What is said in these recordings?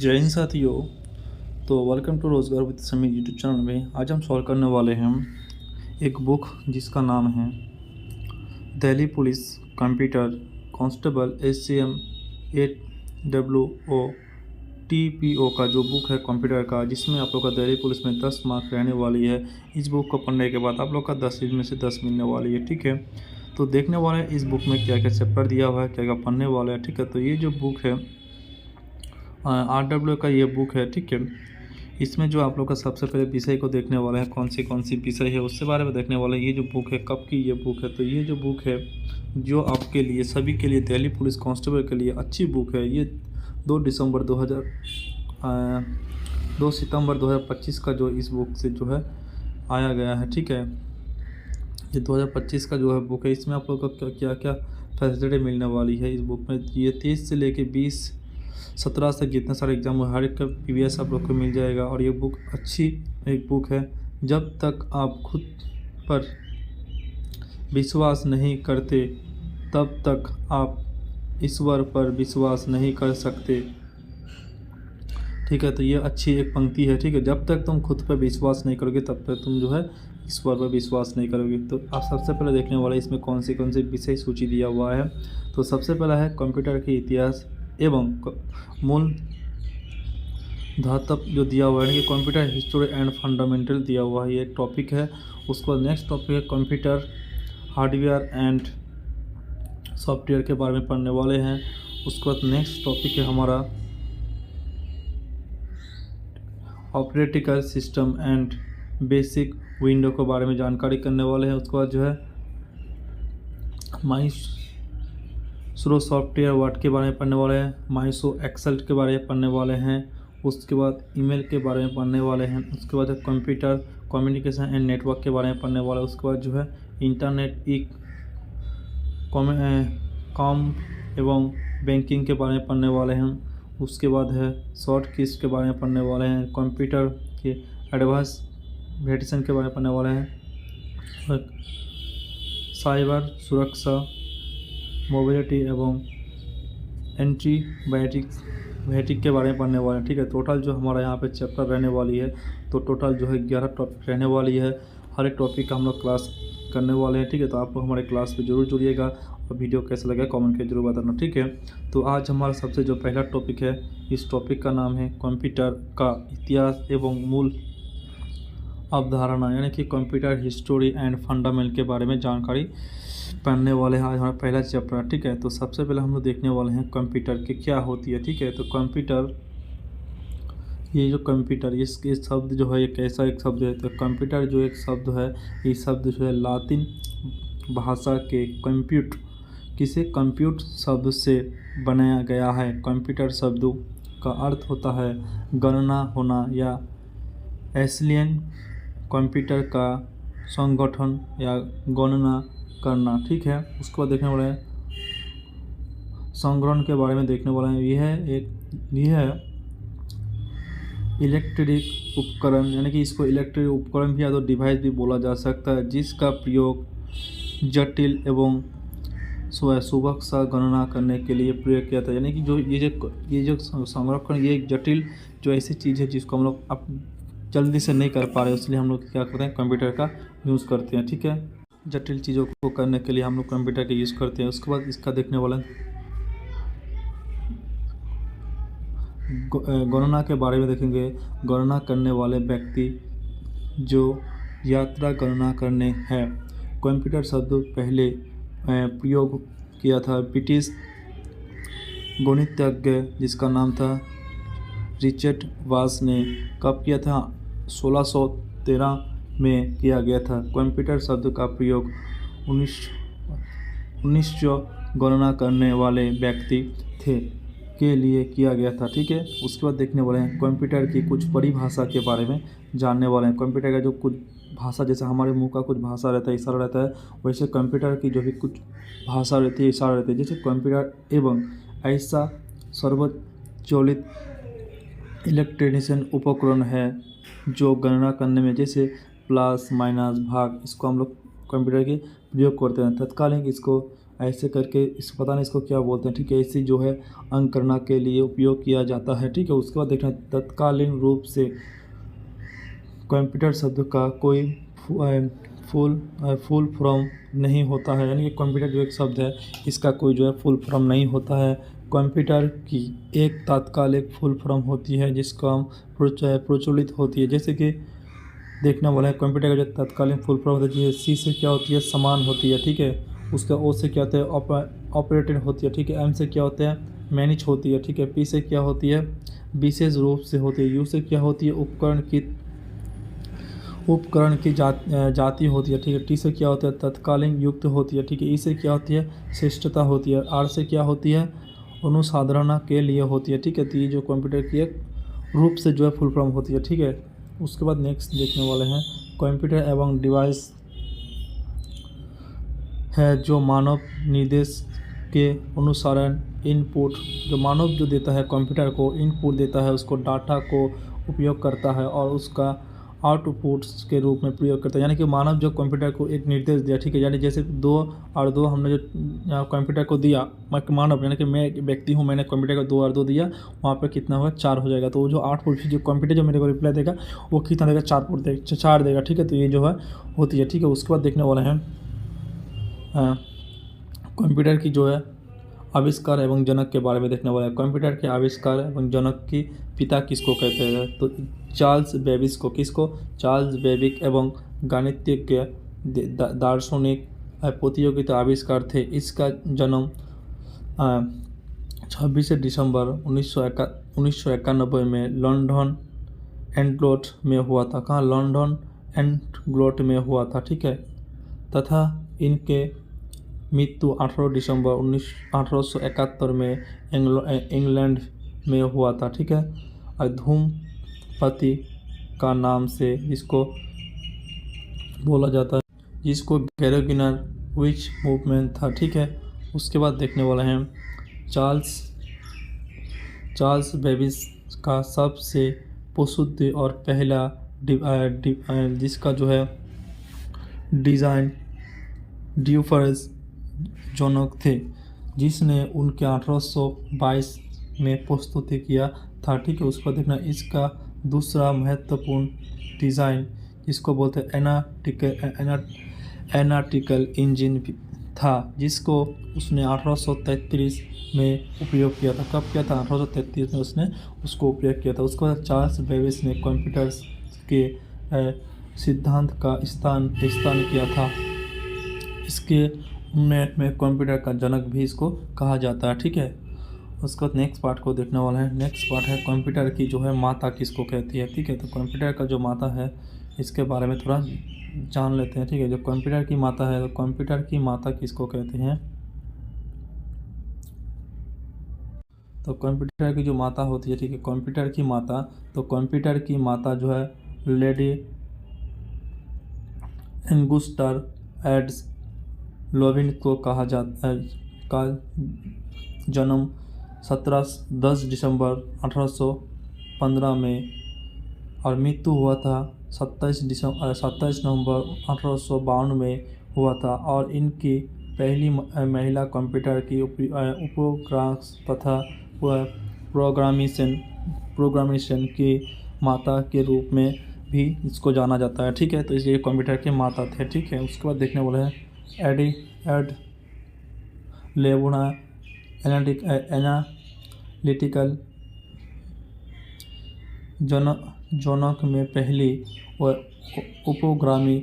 जय हिंद साथियों। तो वेलकम टू रोज़गार विद समीर यूट्यूब चैनल में आज हम सॉल्व करने वाले हैं एक बुक जिसका नाम है Delhi police computer constable SCM 8WO TPO का जो बुक है कंप्यूटर का, जिसमें आप लोग का दिल्ली पुलिस में 10 मार्क रहने वाली है। इस बुक को पढ़ने के बाद आप लोग का 10 में से 10 मिलने वाली है। ठीक है, तो देखने वाले हैं इस बुक में क्या क्या चैप्टर दिया हुआ है, क्या क्या पढ़ने वाले हैं। ठीक है, तो ये जो बुक है RW का ये बुक है। ठीक है, इसमें जो आप लोग का सबसे पहले विषय को देखने वाले हैं, कौन सी विषय है उससे बारे में देखने वाले हैं। ये जो बुक है कब की ये बुक है, तो ये जो बुक है जो आपके लिए सभी के लिए दिल्ली पुलिस कांस्टेबल के लिए अच्छी बुक है। ये 2 सितंबर 2025 का जो इस बुक से जो है आया गया है। ठीक है, ये 2025 का जो है बुक है। इसमें आप लोग को क्या क्या फैसिलिटी मिलने वाली है इस बुक में। ये 23 से लेके 17 से जितने सारे एग्जाम हो हर एक का PVS आप लोग को मिल जाएगा। और ये बुक अच्छी एक बुक है। जब तक आप खुद पर विश्वास नहीं करते तब तक आप ईश्वर पर विश्वास नहीं कर सकते। ठीक है, तो ये अच्छी एक पंक्ति है। ठीक है, जब तक तुम खुद पर विश्वास नहीं करोगे तब तक तुम जो है ईश्वर पर विश्वास नहीं करोगे। तो आप सबसे पहले देखने वाले इसमें कौन से विषय सूची दिया हुआ है। तो सबसे पहला है कंप्यूटर के इतिहास एवं मूल धातव जो दिया हुआ है कि कंप्यूटर हिस्टोरी एंड फंडामेंटल दिया हुआ है, ये एक टॉपिक है। उसको नेक्स्ट टॉपिक है कंप्यूटर हार्डवेयर एंड सॉफ्टवेयर के बारे में पढ़ने वाले हैं। उसके बाद नेक्स्ट टॉपिक है हमारा operating system and basic window के बारे में जानकारी करने वाले हैं। उसके बाद जो है माइक्रो सॉफ्टवेयर वर्ड के बारे में पढ़ने वाले हैं, माइक्रो एक्सेल के बारे में पढ़ने वाले हैं। उसके बाद ईमेल के बारे में पढ़ने वाले हैं। उसके बाद कंप्यूटर कम्युनिकेशन एंड नेटवर्क के बारे में पढ़ने वाले हैं। उसके बाद जो है इंटरनेट कॉम एवं बैंकिंग के बारे में पढ़ने वाले हैं। उसके बाद है शॉर्ट कीज के बारे में पढ़ने वाले हैं। कंप्यूटर के एडवांस वेरिएशन के बारे में पढ़ने वाले हैं। साइबर सुरक्षा, मोबिलिटी एवं एंटीबायोटिक के बारे में पढ़ने वाले हैं। ठीक है, टोटल जो हमारा यहाँ पे चैप्टर रहने वाली है, तो टोटल जो है 11 टॉपिक रहने वाली है। हर एक टॉपिक का हम लोग क्लास करने वाले हैं। ठीक है, तो आप लोग हमारे क्लास पे जरूर जुड़िएगा और वीडियो कैसा लगा कमेंट करके जरूर बताना। ठीक है, तो आज हमारा सबसे जो पहला टॉपिक है, इस टॉपिक का नाम है कंप्यूटर का इतिहास एवं मूल अवधारणा, यानी कि कंप्यूटर हिस्टोरी एंड फंडामेंटल के बारे में जानकारी पढ़ने वाले हैं। आज हमारा पहला चैप्टर। ठीक है, तो सबसे पहले हम लोग देखने वाले हैं कंप्यूटर की क्या होती है। ठीक है, तो कंप्यूटर, ये जो कंप्यूटर ये शब्द जो है ये कैसा एक शब्द है। तो कंप्यूटर जो एक शब्द है, ये शब्द जो है लातिन भाषा के कंप्यूट शब्द से बनाया गया है। कंप्यूटर शब्द का अर्थ होता है गणना होना या एलियन कंप्यूटर का संगठन या गणना करना। ठीक है, उसको देखने वाले हैं संग्रहण के बारे में देखने वाले हैं। यह है इलेक्ट्रिक उपकरण, यानी कि इसको इलेक्ट्रिक उपकरण भी या तो डिवाइस भी बोला जा सकता है, जिसका प्रयोग जटिल एवं सुबह गणना करने के लिए प्रयोग किया था। यानी कि ये जो संरक्षण, ये एक जटिल जो ऐसी चीज़ है जिसको हम लोग अब जल्दी से नहीं कर पा रहे, इसलिए हम लोग क्या करते हैं, कंप्यूटर का यूज़ करते हैं। ठीक है, जटिल चीज़ों को करने के लिए हम लोग कंप्यूटर का यूज़ करते हैं। उसके बाद इसका देखने वाला गणना के बारे में देखेंगे। गणना करने वाले व्यक्ति जो यात्रा गणना करने हैं। कंप्यूटर शब्द पहले प्रयोग किया था ब्रिटिश गणितज्ञ जिसका नाम था रिचर्ड वास ने। कब किया था? 1613 में किया गया था। कंप्यूटर शब्द का प्रयोग 1900 गणना करने वाले व्यक्ति थे के लिए किया गया था। ठीक है, उसके बाद देखने वाले हैं कंप्यूटर की कुछ परिभाषा के बारे में जानने वाले हैं। कंप्यूटर का जो कुछ भाषा, जैसे हमारे मुंह का कुछ भाषा रहता है, इशारा रहता है, वैसे कंप्यूटर की जो भी कुछ भाषा रहती है, इशारा रहती है। जैसे कंप्यूटर एवं ऐसा सर्वचलित इलेक्ट्रॉनिक उपकरण है जो गणना करने में, जैसे प्लस माइनस भाग, इसको हम लोग कंप्यूटर के प्रयोग करते हैं। तत्कालीन इसको ऐसे करके इस पता नहीं इसको क्या बोलते हैं, ठीक है। इसी जो है अंक गणना के लिए उपयोग किया जाता है, ठीक है। उसके बाद देखना तत्कालीन रूप से कंप्यूटर शब्द का कोई फुल फॉर्म नहीं होता है, यानी कि कंप्यूटर जो एक शब्द है इसका कोई जो है फुल फॉर्म नहीं होता है। कंप्यूटर की एक तात्कालिक फुल फॉर्म होती है जिसका प्रचलित होती है, जैसे कि देखने वाला है कंप्यूटर का जो तत्कालीन फुल फॉर्म होती है, सी से क्या होती है समान होती है, ठीक है। उसका ओ से क्या होता है ऑपरेटेड होती है, ठीक है। एम से क्या होता है मैनेज होती है, ठीक है। पी से क्या होती है विशेष रूप से होती है। यू से क्या होती है उपकरण की जाति होती है, ठीक है। टी से क्या होता है तत्कालीन युक्त होती है, ठीक है। ई से क्या होती है श्रेष्ठता होती है। आर से क्या होती है अनुसाधारणा के लिए होती है, ठीक है। तो ये जो कंप्यूटर की एक रूप से जो है फुल फॉर्म होती है, ठीक है। उसके बाद नेक्स्ट देखने वाले हैं कंप्यूटर एवं डिवाइस है जो मानव निर्देश के अनुसार इनपुट, जो मानव जो देता है कंप्यूटर को इनपुट देता है, उसको डाटा को उपयोग करता है और उसका आउटपुट्स के रूप में प्रयोग करता है। यानी कि मानव जो कंप्यूटर को एक निर्देश दिया, ठीक है। यानी जैसे 2 और 2 हमने जो कंप्यूटर को दिया, मैं मानव यानी कि मैं एक व्यक्ति हूँ, मैंने कंप्यूटर को 2 और 2 दिया, वहाँ पे कितना होगा 4 हो जाएगा। तो वो जो आउटपुट जो कंप्यूटर जो मेरे को रिप्लाई देगा वो कितना देगा 4 देगा, ठीक है। तो ये जो है होती है, ठीक है। उसके बाद देखने वाले हैं कंप्यूटर की जो है आविष्कार एवं जनक के बारे में देखने वाला है। कंप्यूटर के आविष्कार एवं जनक की पिता किसको कहते हैं, तो चार्ल्स बेबिज को। किसको चार्ल्स बेबिज एवं गणितज्ञ दार्शनिक प्रतियोगिता आविष्कार थे। इसका जन्म 26 दिसंबर 1991 में लंदन एंडलोट में हुआ था। कहाँ लंदन एंडलोट में हुआ था, ठीक है। तथा इनके मृत्यु 18 दिसंबर 1871 में इंग्लैंड में हुआ था, ठीक है। और धूमपति का नाम से जिसको बोला जाता है, जिसको गैरोगिनर विच मूवमेंट था, ठीक है। उसके बाद देखने वाले हैं चार्ल्स बेबिज का सबसे प्रसिद्ध और पहला जिसका जो है डिज़ाइन ड्यूफर्स जनक थे, जिसने उनके 1822 में प्रस्तुति किया था, ठीक है। उसको देखना इसका दूसरा महत्वपूर्ण डिज़ाइन जिसको बोलते हैं एनालिटिकल इंजन था, जिसको उसने 1833 में उपयोग किया था। कब किया था 1833 में उसने उसको उपयोग किया था। उसके बाद चार्ल्स बेबिज ने कंप्यूटर्स के सिद्धांत का स्थान किया था। इसके उन्नयन में कंप्यूटर का जनक भी इसको कहा जाता है, ठीक है। उसके बाद नेक्स्ट पार्ट को देखने वाला है। नेक्स्ट पार्ट है कंप्यूटर की जो है माता किसको कहती है, ठीक है। तो कंप्यूटर का जो माता है इसके बारे में थोड़ा जान लेते हैं, ठीक है। जो कंप्यूटर की माता है, तो कंप्यूटर की माता किसको कहते हैं, तो कंप्यूटर की जो माता होती है, ठीक है, कंप्यूटर की माता, तो कंप्यूटर की माता जो है लेडी एंगुस्टर एड्स लोविन को कहा जाता है, का जन्म 10 दिसंबर 1815 में और मृत्यु हुआ था 27 नवंबर 1852 में हुआ था। और इनकी पहली महिला कंप्यूटर की उपग्रास तथा प्रोग्रामेशन की माता के रूप में भी इसको जाना जाता है, ठीक है। तो इसलिए कंप्यूटर के माता थे, ठीक है। उसके बाद देखने वाले हैं एड लेबुना एनालिटिकल जनक में पहली उपग्रामी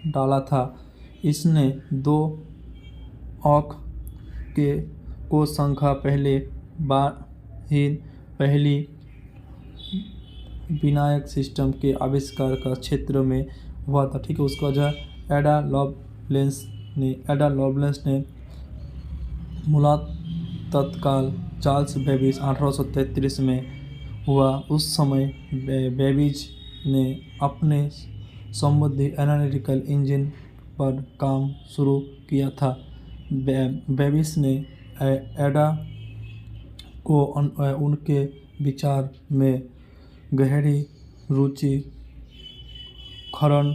डाला था। इसने 2 अंक को संख्या पहली विनायक सिस्टम के आविष्कार का क्षेत्र में हुआ था, ठीक है। उसका वजह एडा लवलेंस ने मुलाकात तत्काल चार्ल्स बेबिज 1833 में हुआ। उस समय बेबिज ने अपने संबंधी एनालिटिकल इंजन पर काम शुरू किया था। बेबिज ने एडा को उनके विचार में गहरी रुचि खरण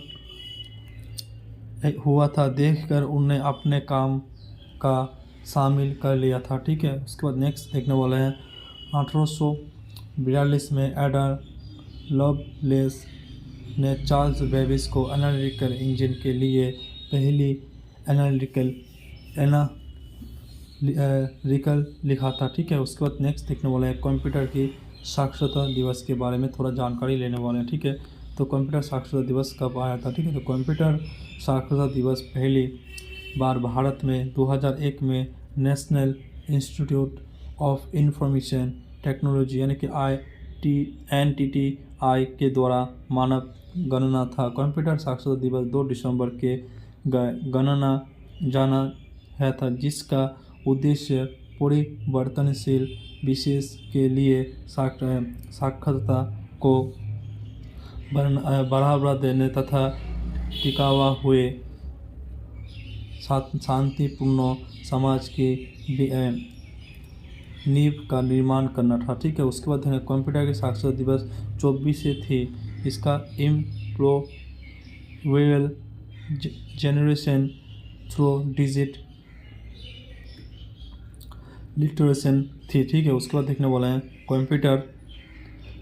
हुआ था। देखकर उन्हें अपने काम का शामिल कर लिया था। ठीक है, उसके बाद नेक्स्ट देखने वाले हैं 1842 में एडर लवलेस ने चार्ल्स बेबिस को एनालिटिकल इंजन के लिए पहली एनालिटिकल लिखा था। ठीक है, उसके बाद नेक्स्ट देखने वाले हैं कंप्यूटर की साक्षरता दिवस के बारे में थोड़ा जानकारी लेने वाले हैं। ठीक है, तो कंप्यूटर साक्षरता दिवस कब आया था? ठीक है, तो कंप्यूटर साक्षरता दिवस पहली बार भारत में 2001 में national institute of information technology यानी कि NTTI के द्वारा मानव गणना था। कंप्यूटर साक्षरता दिवस 2 दिसंबर के गणना जाना है था, जिसका उद्देश्य परिवर्तनशील विशेष के लिए साक्षरता को बढ़ावा देने तथा टिकाऊ हुए शांतिपूर्ण समाज की नींव का निर्माण करना था। ठीक है, उसके बाद कंप्यूटर की साक्षरता दिवस 24 से थी। इसका इम्प्रोवेबल जनरेशन थ्रू डिजिट लिटरेशन थी। ठीक है, उसके बाद देखने वाले हैं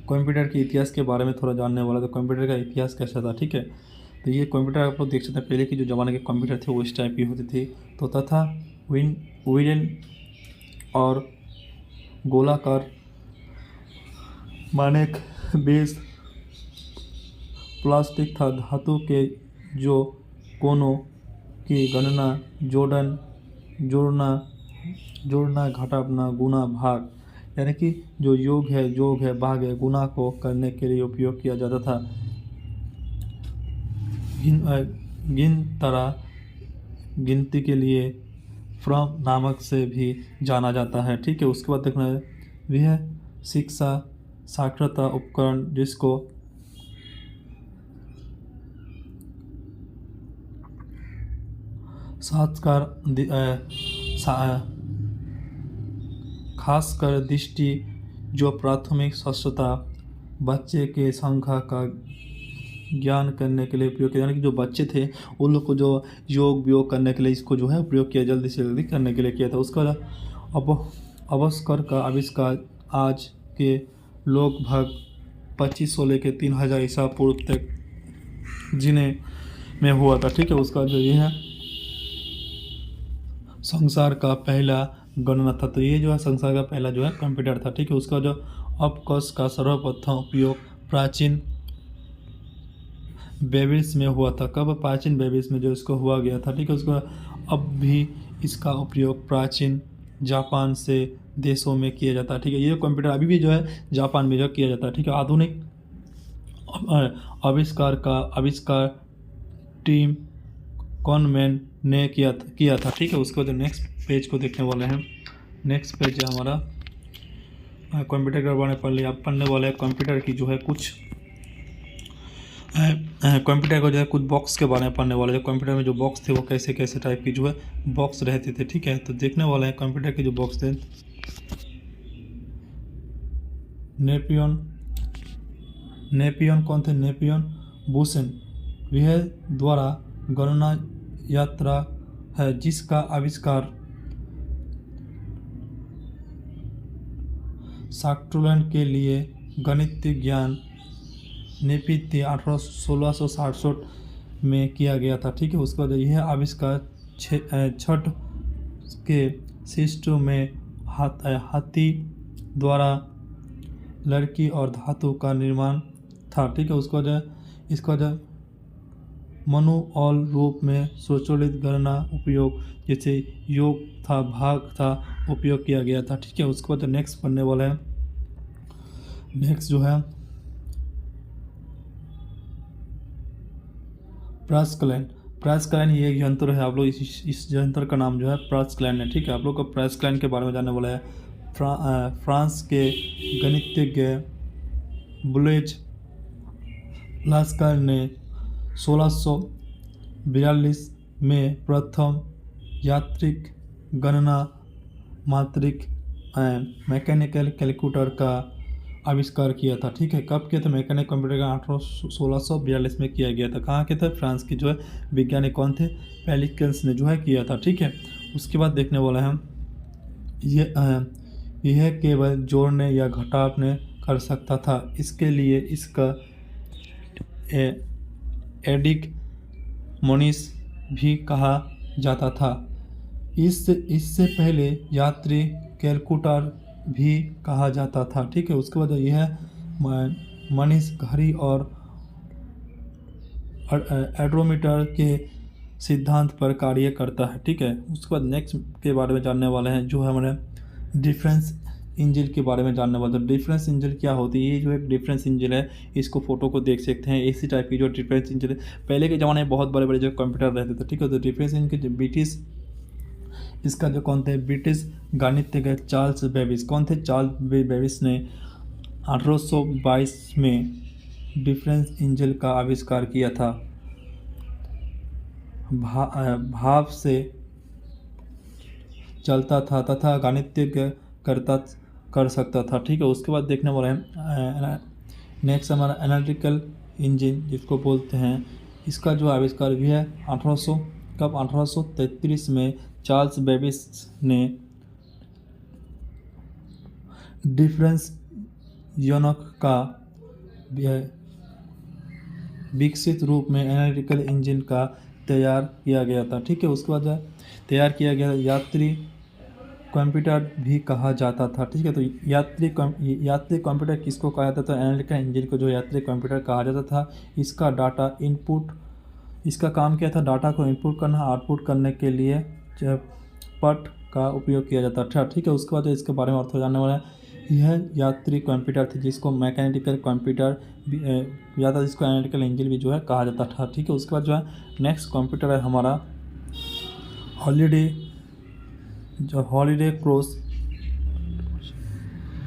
कंप्यूटर के इतिहास के बारे में थोड़ा जानने वाला। तो कंप्यूटर का इतिहास कैसा था? ठीक है, तो ये कंप्यूटर आप लोग देख सकते हैं, पहले की जो ज़माने के कंप्यूटर थे वो इस टाइप की होती थी। तो तथा विडन और गोलाकार मानक बेस प्लास्टिक था। धातु के जो कोनों की गणना जोड़ना घटाना गुना भाग यानी कि जो योग है भाग है गुना को करने के लिए उपयोग किया जाता था। गिनती के लिए फ्रॉम नामक से भी जाना जाता है। ठीक है, उसके बाद देखना है वह शिक्षा साक्षरता उपकरण जिसको खासकर दृष्टि जो प्राथमिक साक्षरता बच्चे के संख्या का ज्ञान करने के लिए उपयोग किया, यानी कि जो बच्चे थे उन लोग को जो योग वियोग करने के लिए इसको जो है उपयोग किया, जल्दी से जल्दी करने के लिए किया था। उसका आविष्कार आज के लगभग 2500 लेके 3000 ईसा पूर्व तक जिने में हुआ था। ठीक है, उसका जो ये है संसार का पहला गणना था। तो ये जो है संसार का पहला जो है कंप्यूटर था। ठीक है, उसका जो अबकस का सर्वप्रथम उपयोग प्राचीन बेबिल्स में हुआ था। कब? प्राचीन बेबिल्स में जो इसको हुआ गया था। ठीक है, उसको अब भी इसका उपयोग प्राचीन जापान से देशों में किया जाता है। ठीक है, ये कंप्यूटर अभी भी जो है जापान में जो किया जाता है। ठीक है, आधुनिक आविष्कार टीम कॉनमैन ने किया था। ठीक है, उसके बाद नेक्स्ट पेज को देखने वाले हैं। नेक्स्ट पेज है हमारा कंप्यूटर के बारे में पढ़ने वाले हैं। कंप्यूटर की जो है कुछ कंप्यूटर को जो है कुछ बॉक्स के बारे में पढ़ने वाले। जो कंप्यूटर में जो बॉक्स थे वो कैसे कैसे टाइप की जो है बॉक्स रहते थे। ठीक है, तो देखने वाले हैं कंप्यूटर के जो बॉक्स थे। नेपियन कौन थे? नेपियन बुसेन वह द्वारा गणना यात्रा है, जिसका आविष्कार शार्टलैंड के लिए गणितीय ज्ञान नेपित 1667 में किया गया था। ठीक है, उसके बाद यह आविष्कार छठ के शिष्टों में हाथी द्वारा लड़की और धातु का निर्माण था। ठीक है, उसको जो इसका जो मनुअल रूप में स्वचालित गणना उपयोग जैसे योग था भाग था उपयोग किया गया था। ठीक है, उसके बाद नेक्स्ट पढ़ने वाला है। नेक्स्ट जो है प्रास्क्लाइन ये एक यंत्र है। आप लोग इस यंत्र का नाम जो है प्रास्क्लाइन है। ठीक है, आप लोग को प्रास्क्लाइन के बारे में जानने वाला है। फ्रांस के गणितज्ञ ब्लेज पास्कल ने 1642 में प्रथम यांत्रिक गणना मात्रिक मैकेनिकल कैलकुलेटर का आविष्कार किया था। ठीक है, कब किया था? मैकेनिकल कंप्यूटर का 1642 में किया गया था। कहाँ के थे? फ्रांस की जो है वैज्ञानिक कौन थे? पैलिकल्स ने जो है किया था। ठीक है, उसके बाद देखने वाले हैं यह केवल जोड़ने या घटाने कर सकता था। इसके लिए इसका एडिक मोनिस भी कहा जाता था। इससे पहले यात्री कैलकुलेटर भी कहा जाता था। ठीक है, उसके बाद यह मनीष घड़ी और एड्रोमीटर के सिद्धांत पर कार्य करता है। ठीक है, उसके बाद नेक्स्ट के बारे में जानने वाले हैं, जो है हमारे डिफरेंस इंजन के बारे में जानने वाले हैं। डिफरेंस इंजन क्या होती है? ये जो एक डिफरेंस इंजन है, इसको फोटो को देख सकते हैं। इसी टाइप की जो डिफरेंस इंजन है, पहले के ज़माने में बहुत बड़े बड़े जो कंप्यूटर रहते थे। ठीक है, तो डिफरेंस इंजन के ब्रिटिश इसका जो कौन थे, ब्रिटिश गणितज्ञ चार्ल्स बेबिज। कौन थे? चार्ल्स बेबिज ने 1822 में डिफरेंस इंजन का आविष्कार किया था। भाप से चलता था तथा गणितज्ञ कर सकता था। ठीक है, उसके बाद देखने वाले हैं नेक्स्ट हमारा एनालिटिकल इंजन जिसको बोलते हैं। इसका जो आविष्कार भी है 1833 में चार्ल्स बेबिज ने डिफरेंस जनक का विकसित रूप में एनालिटिकल इंजन का तैयार किया गया था। ठीक है, उसके बाद तैयार किया गया यात्री कंप्यूटर भी कहा जाता था। ठीक है, तो यात्री कंप्यूटर किसको कहा जाता था? एनालिटिकल इंजन को जो यात्री कंप्यूटर कहा जाता था। इसका डाटा इनपुट, इसका काम क्या था? डाटा को इनपुट करना, आउटपुट करने के लिए पट का उपयोग किया जाता था। ठीक है, उसके बाद इसके बारे में और थोड़ा जानने वाला है। यह यात्री कंप्यूटर थे जिसको मैकेनिकल कंप्यूटर या था, जिसको एनालिटिकल इंजन भी जो है कहा जाता था। ठीक है, उसके बाद जो है नेक्स्ट कंप्यूटर है हमारा हॉलीडे क्रॉस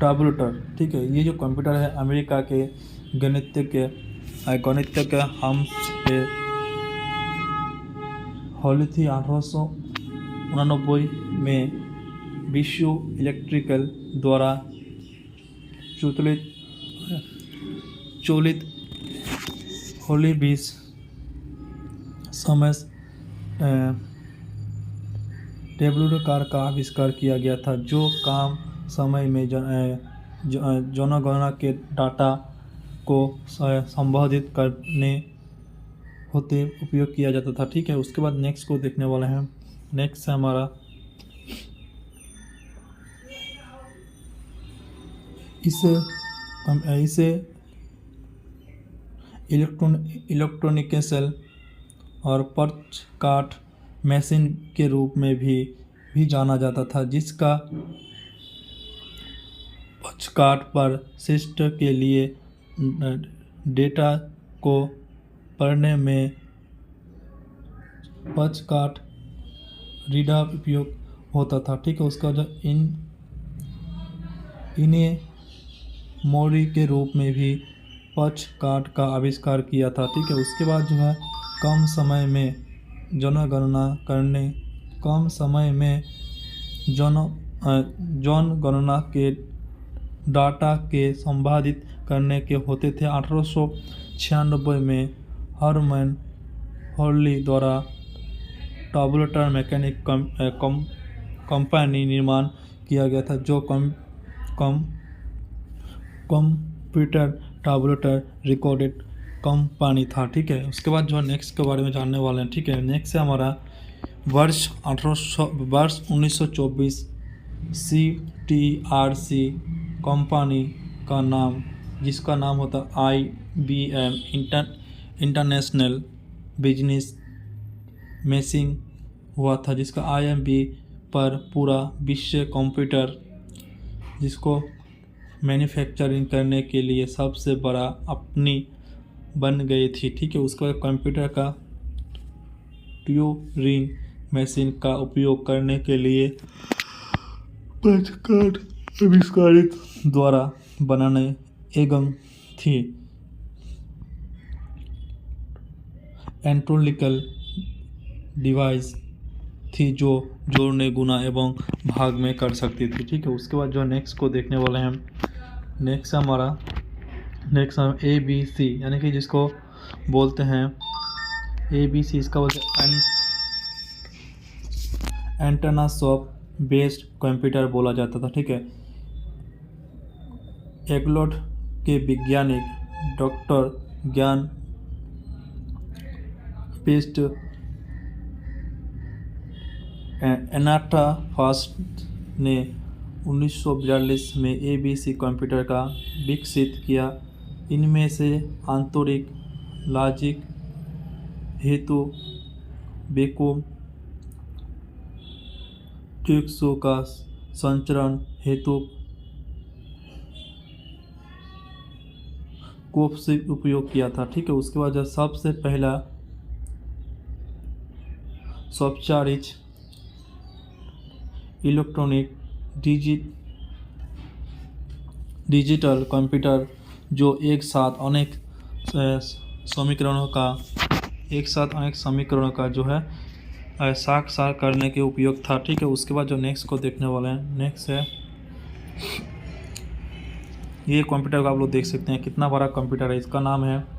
टैबुलेटर। ठीक है, ये जो कंप्यूटर है अमेरिका के गणितज्ञ हम्स हॉली थी 1889 में विश्व इलेक्ट्रिकल द्वारा चलित होली 20 समय टेबुलर का आविष्कार किया गया था, जो कम समय में जनगणना के डाटा को संबोधित करने होते उपयोग किया जाता था। ठीक है, उसके बाद नेक्स्ट को देखने वाले हैं। नेक्स्ट है हमारा इसे इलेक्ट्रॉनिकल और पर्च काट मशीन के रूप में भी जाना जाता था, जिसका पर्च काट पर सिस्टम के लिए डेटा को पढ़ने में पर्च काट रीडर उपयोग होता था। ठीक है, उसका जो इन्हें मोरी के रूप में भी पर्च काट का आविष्कार किया था। ठीक है, उसके बाद जो है कम समय में जनगणना के डाटा के संपादित करने के होते थे। 1896 में हरमन हॉर्ली द्वारा टैबुलेटर मैकेनिक कंपनी निर्माण किया गया था, जो कंप्यूटर टैबुलेटर रिकॉर्डेड कंपनी था। ठीक है, उसके बाद जो नेक्स्ट के बारे में जानने वाले हैं। ठीक है, नेक्स्ट है हमारा वर्ष 1924 CTRC कंपनी का नाम, जिसका नाम होता IBM इंटरनेशनल बिजनेस मैसिंग हुआ था, जिसका IMB पर पूरा विश्व कंप्यूटर जिसको मैन्युफैक्चरिंग करने के लिए सबसे बड़ा अपनी बन गई थी। ठीक है, उसके बाद कंप्यूटर का ट्यूरिंग मशीन का उपयोग करने के लिए पर्च काट आविष्कारित द्वारा बनाने एवं थी। एंट्रोलिकल डिवाइस थी जो जोड़ने, गुना एवं भाग में कर सकती थी। ठीक है, उसके बाद जो नेक्स्ट को देखने वाले हैं। नेक्स्ट हमारा ABC, यानी कि जिसको बोलते हैं ABC, इसका बोलते हैं एंटेना शॉप बेस्ड कंप्यूटर बोला जाता था। ठीक है, एग्लोड के वैज्ञानिक डॉक्टर ज्ञान पेस्ट एनाटा फास्ट ने 1942 में ABC कंप्यूटर का विकसित किया। इनमें से आंतरिक लॉजिक हेतु वैक्यूम टेक्सों का संचरण हेतु कोप से उपयोग किया था। ठीक है, उसके बाद जो सबसे पहला स्वचालित इलेक्ट्रॉनिक डिजिटल कंप्यूटर जो एक साथ अनेक समीकरणों का जो है साक्षात्कार करने के उपयोग था। ठीक है, उसके बाद जो नेक्स्ट को देखने वाले हैं, नेक्स्ट है ये कंप्यूटर को आप लोग देख सकते हैं कितना बड़ा कंप्यूटर है। इसका नाम है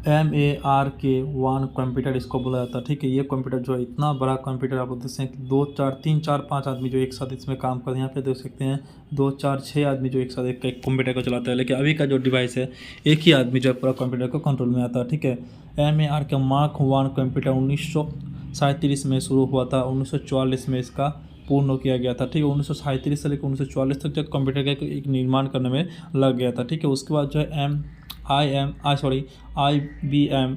MARK-1 कंप्यूटर इसको बोला जाता है। ठीक है, ये कंप्यूटर जो है इतना बड़ा कंप्यूटर आप लोग देख सकते हैं कि 2 4 3 4 5 आदमी जो एक साथ इसमें काम करते हैं। यहाँ पे देख सकते हैं 2 4 6 आदमी जो एक साथ एक कंप्यूटर को चलाता है, लेकिन अभी का जो डिवाइस है एक ही आदमी जो है पूरा कंप्यूटर को कंट्रोल में आता है। ठीक है, MARK-1 कंप्यूटर 1937 में शुरू हुआ था, 1944 में इसका पूर्ण किया गया था। ठीक है, 1937 से लेकर 1944 तक जो कंप्यूटर का एक निर्माण करने में लग गया था। ठीक है, उसके बाद जो है IBM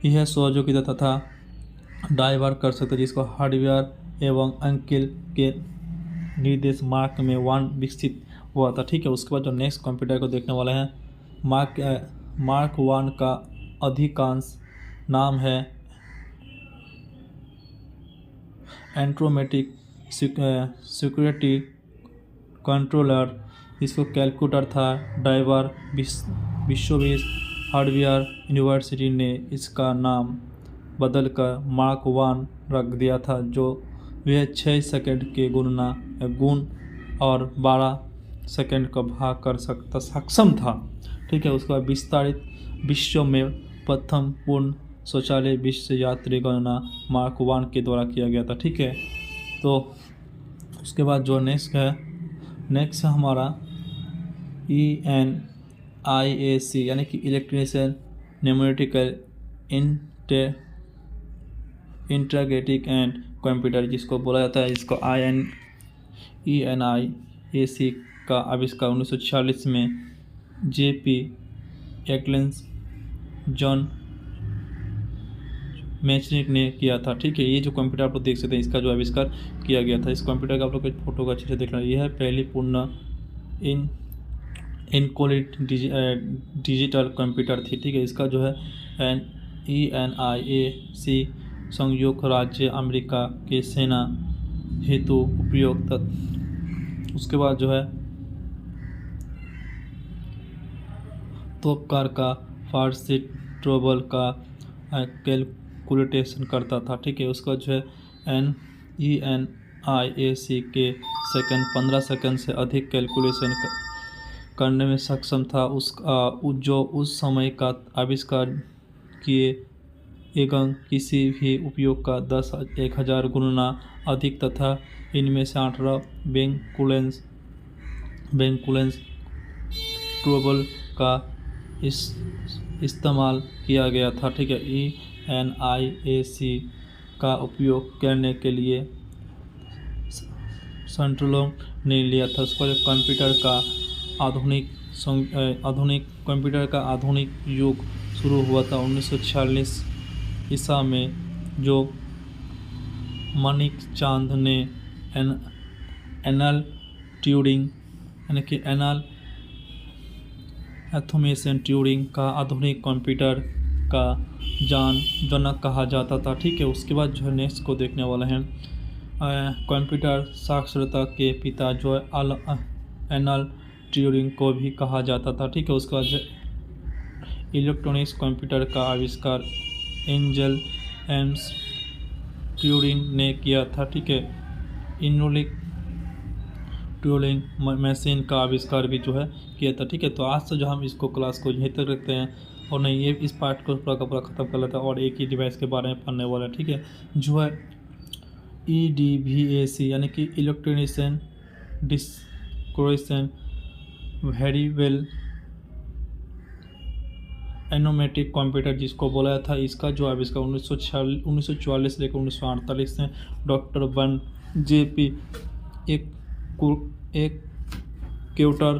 यह सहयोगिता तथा डाइवर कर सकते जिसको हार्डवेयर एवं अंक के निर्देश मार्क में 1 विकसित हुआ था। ठीक है, उसके बाद जो नेक्स्ट कंप्यूटर को देखने वाले हैं मार्क 1 का अधिकांश नाम है एंट्रोमेटिक सिक्योरिटी कंट्रोलर। इसको कैलकुलेटर था। डाइवर विश्वविद्यालय हार्डवेयर यूनिवर्सिटी ने इसका नाम बदलकर मार्क 1 रख दिया था, जो वह 6 सेकंड के गुण और 12 सेकंड का भाग कर सकता सक्षम था। ठीक है, उसके बाद विस्तारित विश्व में प्रथम पूर्ण शौचालय विश्व यात्री गणना मार्क 1 के द्वारा किया गया था। ठीक है, तो उसके बाद जो नेक्स्ट है हमारा ENIAC यानी कि electrician numerical integrated and computer जिसको बोला जाता है। इसको ENIAC का आविष्कार 1946 में JP एक्लेंस जॉन मैचनिक ने किया था। ठीक है, ये जो कंप्यूटर आप लोग देख सकते हैं इसका जो आविष्कार किया गया था। इस कंप्यूटर का आप लोग फोटो को अच्छे से देखना, यह है पहली पूर्ण इनकोलिट डिजिटल कंप्यूटर थी। ठीक है, इसका जो है ENIAC संयुक्त राज्य अमेरिका के सेना हेतु उपयोग। उसके बाद जो है तोपकार का फारसी ट्रोबल का कैलकुलेशन करता था। ठीक है, उसका जो है ENIAC के 15 सेकंड से अधिक कैलकुलेशन करने में सक्षम था। जो उस समय का आविष्कार किए एवं किसी भी उपयोग का 10,000 गुना अधिक तथा इनमें से 18 बैंकुलेंस ट्रोबल का इस्तेमाल किया गया था। ठीक है, ENIAC का उपयोग करने के लिए सेंट्रलों ने लिया था। उसका जो आधुनिक कंप्यूटर का आधुनिक युग शुरू हुआ था 1946 ईसा में, जो मानिक चांद ने एनल ट्यूरिंग यानी कि एनल एथोमेशन ट्यूरिंग का आधुनिक कंप्यूटर का जनक कहा जाता था। ठीक है, उसके बाद जो है नेक्स्ट को देखने वाले हैं कंप्यूटर साक्षरता के पिता जो है एनल ट्यूरिंग को भी कहा जाता था। ठीक है, उसके बाद इलेक्ट्रॉनिक्स कंप्यूटर का आविष्कार एंजल एम्स ट्यूरिंग ने किया था। ठीक है, इनोलिक ट्यूरिंग मशीन का आविष्कार भी जो है किया था। ठीक है, तो आज से जो हम इसको क्लास को यहीं तक रखते हैं। और नहीं, ये इस पार्ट को पूरा का पूरा ख़त्म कर लेता है और एक ही डिवाइस के बारे में पढ़ने वाला है, ठीक है, जो है EDVAC यानी कि इलेक्ट्रॉनिक्स डिस्क्रिप्शन वेरिएबल एनोमेटिक कंप्यूटर जिसको बोला था। इसका जो आविष्कार 1944 से लेकर 1948 में डॉक्टर वन JP एक क्यूटर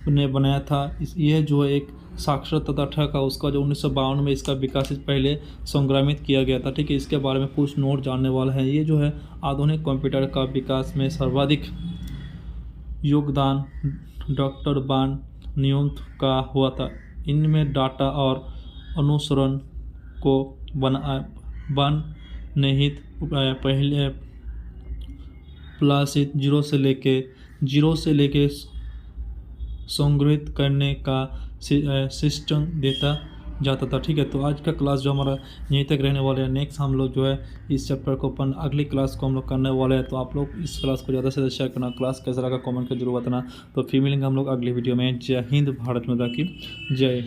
ने बनाया था। यह जो है एक साक्षर तथा ठग का उसका जो 1952 में इसका विकास पहले संग्रामित किया गया था, ठीक है। इसके बारे में कुछ नोट जानने वाला है। ये जो है आधुनिक कंप्यूटर का विकास में सर्वाधिक योगदान डॉक्टर वान न्यूमैन का हुआ था। इनमें डाटा और अनुसरण को निहित पहले प्लासित जीरो से लेके संग्रहित करने का सिस्टम देता जाता था, ठीक है। तो आज का क्लास जो हमारा यहीं तक रहने वाला है। नेक्स्ट हम लोग जो है इस चैप्टर को अगली क्लास को हम लोग करने वाले हैं। तो आप लोग इस क्लास को ज़्यादा से ज़्यादा शेयर करना, क्लास कैसा लगा कमेंट कर जरूर बताना। तो फिर मिलेंगे हम लोग अगली वीडियो में। जय हिंद, भारत माता की जय।